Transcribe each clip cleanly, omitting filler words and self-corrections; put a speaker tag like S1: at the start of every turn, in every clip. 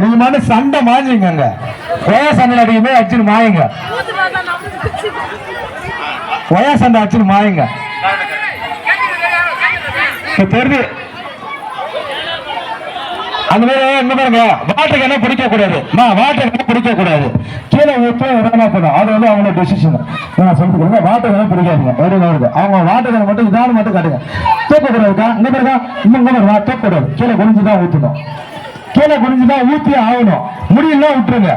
S1: நீங்க மாதிரி சண்டை மாஞ்சிங்க ஒயா சண்டை அடிக்குமே அச்சுன்னு மாயுங்க ஒயா சண்டை அச்சுன்னு மாயுங்க தெரியுது அந்த மாதிரி என்ன பாருங்க வாட்டர் கேன பிடிக்க கூடாது வாட்டர் கேன பிடிக்க கூடாது கீழே ஊற்ற எதனா போடும் அது வந்து அவங்களோட டெசிஷன் நான் சொல்லிட்டு வாட்டர் கேன பிடிக்காதீங்க வருது அவங்க வாட்டர் கேன மட்டும் இதான மட்டும் காட்டுங்க தூக்கக்கூடாதுக்கா இங்க பாருங்க இன்னும் பாருங்க தூக்கக்கூடாது கீழே குனிஞ்சுதான் ஊற்றணும் கீழே குனிஞ்சுதான் ஊற்றி ஆகணும் முடியலாம் விட்டுருங்க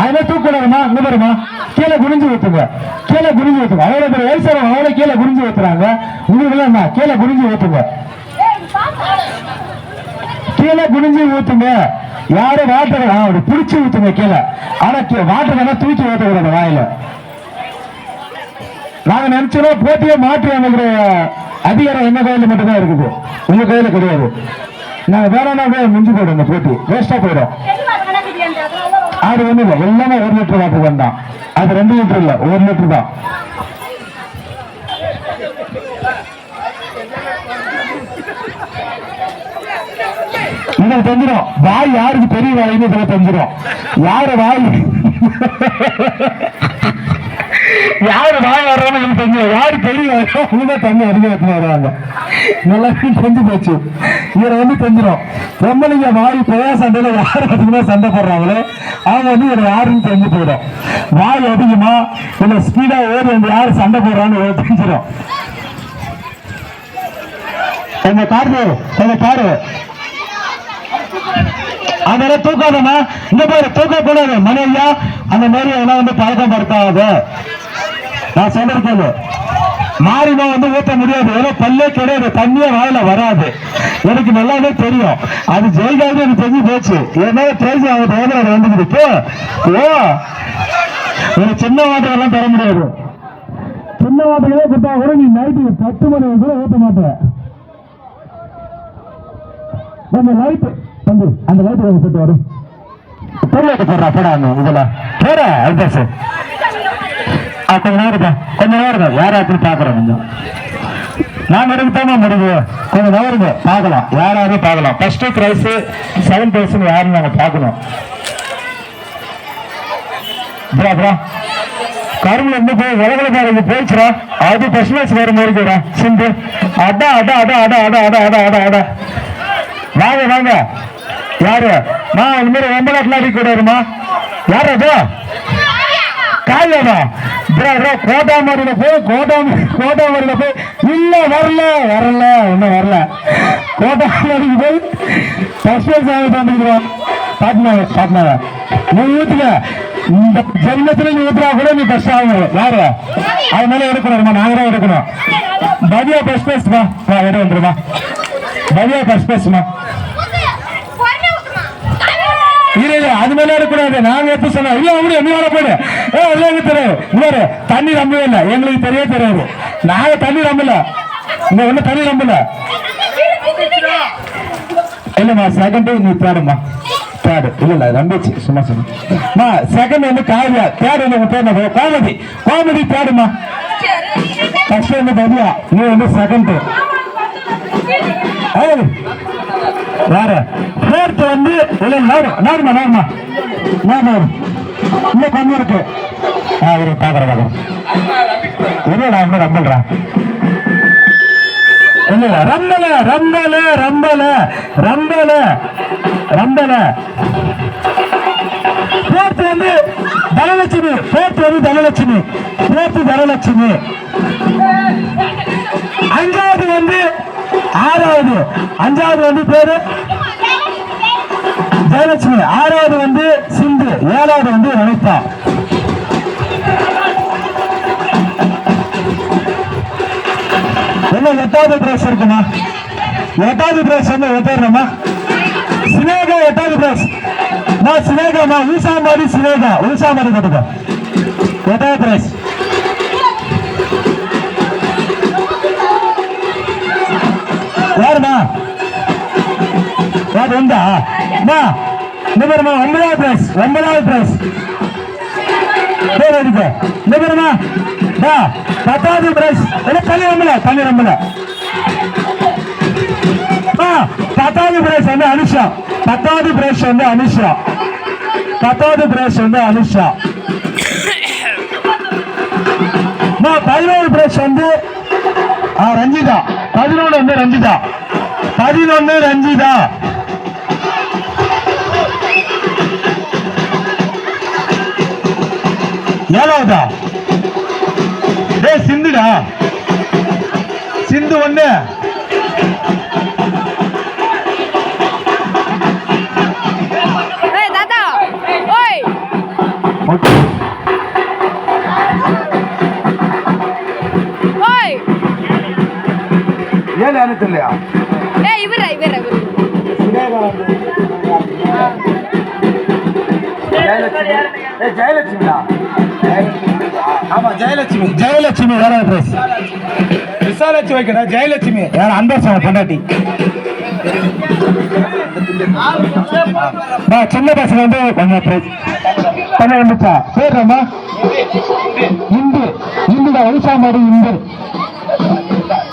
S1: அதெல்லாம் தூக்கூடாதுமா இங்க பாருமா கீழே குனிஞ்சு ஊத்துங்க கீழே குனிஞ்சு ஊத்துங்க அவ்வளவு பேர் வயசானவங்க அவ்வளவு கீழே குனிஞ்சு ஊத்துறாங்க உங்களுக்கு எல்லாம் கீழே குனிஞ்சு ஊத்துங்க கீழே குனிஞ்சு ஊத்துங்க யாரும் வாட்டர் அப்படி பிடிச்சு ஊத்துங்க கீழே ஆனா வாட்டர் வேணா தூக்கி ஊத்தக்கூடாது வாயில நாங்க நினைச்சோம் போட்டியே மாற்றி அமைக்கிற அதிகாரம் எங்க கையில மட்டும்தான் இருக்குது உங்க கையில கிடையாது நாங்க வேற முடிஞ்சு போயிடும் இந்த போட்டி வேஸ்டா போயிடும் அது ஒண்ணு இல்லை எல்லாமே 1 லிட்டர் வாட்டர் தான் அது 2 லிட்டர் இல்ல 1 லிட்டர் தான் இதை தெரிஞ்சிடும் வாய் யாருக்கு பெரிய வாயின்னு இதில் தெரிஞ்சிடும் யாரு வாய் யாரு வாய் வர்றான்னு தெரிஞ்சிடும் யாரு பெரிய வாயோ அவங்க தண்ணி அதிகமாக வருவாங்க நல்லா தெரிஞ்சு போச்சு இவரை வந்து தெரிஞ்சிடும் பொம்பளைங்க வாய் பெரிய சண்டையில யாரு அதிகமா சண்டை போடுறாங்களோ அவங்க வந்து இவரை யாருன்னு தெரிஞ்சு போயிடும் வாய் அதிகமா இல்ல ஸ்பீடா ஓடி வந்து யாரு சண்டை போடுறான்னு தெரிஞ்சிடும் கொஞ்சம் பாரு அதெல்லாம் தூக்காதமா இந்த மாதிரி தூக்க கூடாது மனைவியா அந்த மாதிரி அதெல்லாம் வந்து பழக்கம் படுத்தாது நான் சொல்றது மாறிமா வந்து ஊத்த முடியாது ஏன்னா பல்லே கிடையாது தண்ணியே வாயில வராது எனக்கு நல்லாவே தெரியும் அது ஜெயிக்காது எனக்கு தெரிஞ்சு போச்சு ஏன்னா தெரிஞ்சு அவங்க தோதனை வந்துருக்கு ஒரு சின்ன வாட்டர் எல்லாம் தர முடியாது சின்ன வாட்டர்களே கொடுத்தா கூட நீ நைட்டு 10 மணி கூட ஊத்த மாட்டேன் அந்த லைட் தம்பி அந்த லைட் போட்டு வரும் பொருளாக்க போடுறா போடாங்க இதுல போற அட்ரஸ் கொஞ்ச நேரம் யாராச்சும் பாக்குறோம் கொஞ்சம் நாங்க எடுக்கத்தாம முடிவு கொஞ்சம் நவருங்க பார்க்கலாம் யாராவது பார்க்கலாம் ஃபர்ஸ்ட் பிரைஸ் 7,000 யாருன்னு நாங்க பார்க்கணும் கரும்புல இருந்து போய் விலகல பாருங்க போயிடுச்சுரா அது ஃபர்ஸ்ட் மேட்ச் வேற மாதிரி கூட சிந்து அடா அடா அடா அடா அடா அடா அடா அடா அடா வாங்க வாங்க யாரு இந்த மாதிரி 9 அட்லாடி கூட வருமா யாரு அது காயாமா கோட்டாமரியில போய் கோட்டாமரியில போய் இல்ல வரல இன்னும் வரல கோட்டாமரிக்கு போய் பாட்னாவை நீ ஊத்துக்க இந்த ஜென்மத்துல நீ ஊத்துறா கூட நீ ஃபர்ஸ்ட் ஆகும் யாரு அது மேல எடுக்கணும் நாங்க தான் எடுக்கணும் பவியா ஃபர்ஸ்ட் பேஸ்மா இடம் வந்துருமா பவியா ஃபர்ஸ்ட் பேஸ்மா இல்ல அது மேல எடுக்கூடாது நாங்க எப்ப சொன்னோம் இல்ல அப்படி என்ன போயிடு எங்களுக்கு தெரியாது இன்னொரு தண்ணி நம்பவே இல்லை எங்களுக்கு தெரியாது நாங்க தண்ணி நம்பல இங்க ஒண்ணு தண்ணி நம்பல இல்லம்மா செகண்ட் நீ தேடுமா தேடு இல்ல நம்பிச்சு சும்மா சொன்னா செகண்ட் வந்து காவியா தேடு வந்து பேர் கோமதி தேடுமா ஃபர்ஸ்ட் வந்து பவியா நீ வந்து செகண்ட் வேற ஃபோர்த் வந்து நார்மா இன்னும் கொஞ்சம் இருக்கு ஒரு பாக்குறேன் இல்லடா அப்படி ரம்பல்றா இல்ல ரம்பல ஃபோர்த் வந்து தனலட்சுமி அஞ்சாவது வந்து அஞ்சாவது வந்து பேரு ஜெயலட்சுமி ஆறாவது வந்து சிந்து ஏழாவது வந்து லலிதா என்ன எட்டாவது பிரைஸ் இருக்குமா எட்டாவது பிரைஸ் வந்து எட்டாயிரமா சினேகா எட்டாவது பிரைஸ் சினேகாமா ஊசாமாரி சினேகா ஊசாமாரி கட்டுக்கோ எட்டாவது பிரைஸ் யாருமா அது உண்டா நிபுணமா 9வது பிரைஸ் பேர் இருக்கு நிபுணமா 10வது பிரைஸ் தண்ணி ரம்பல 10வது பிரைஸ் வந்து அனுஷா. 10வது பிரைஸ் வந்து அனுஷா. 10வது பிரைஸ் வந்து அனுஷா. 11வது பிரைஸ் வந்து ரஞ்சிதா. 11 வந்து ரஞ்சிதா. 11 ரஞ்சிதா. 7வதா சிந்துடா. சிந்து 1. ஏன் எனக்கு இல்லையா? ஜெயலட்சுமிடா. ஆமா ஜெயலட்சுமி. ஜெயலட்சுமி வேற பிரைஸ். விசாலாட்சி வைக்கடா. ஜெயலட்சுமி வேற அன்பரசன் பொண்டாட்டி. சின்ன பசங்க வந்து கொஞ்சம் பிரைஸ் பண்ண வந்துச்சா. பேர் இந்து. இந்துடா. ஒலிசா மாடு இந்து.